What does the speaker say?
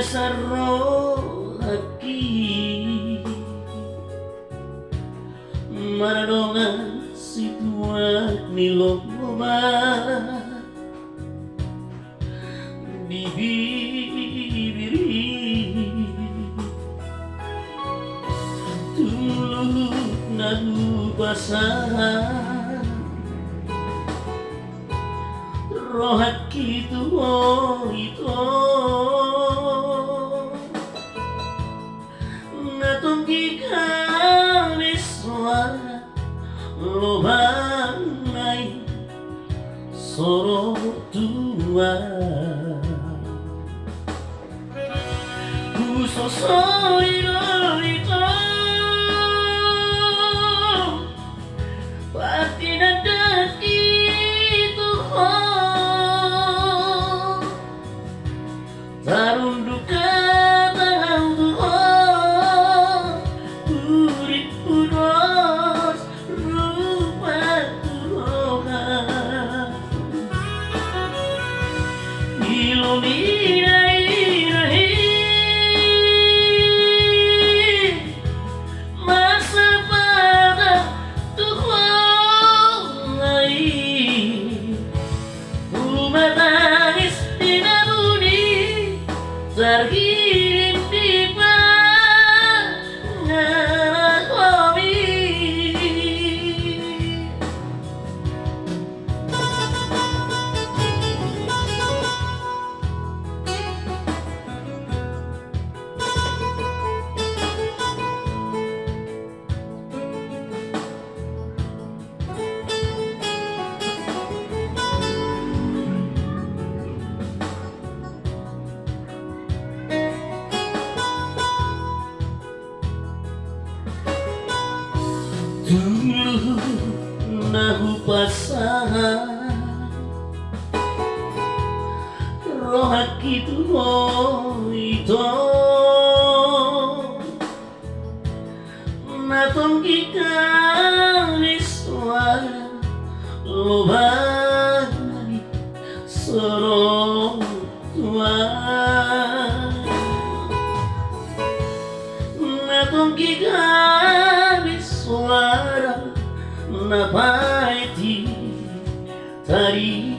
sarro aqui Maradona situasi loba bibiri tuluk nahu basah rohat kitu itu natunggi kali suara lobanai soro tua kusosoi itu pasti nadat itu tarunduka tangan Tuhan kurit punos rupa Tuhan ilumina irahi masa pada Tuhan lain rumah tangis tidak bunyi terkirim di panganan kami. Dulu nahu pasangan rohat kitu itu natunggi kali suara lobanai soro tua natunggi kali suara napaiti tari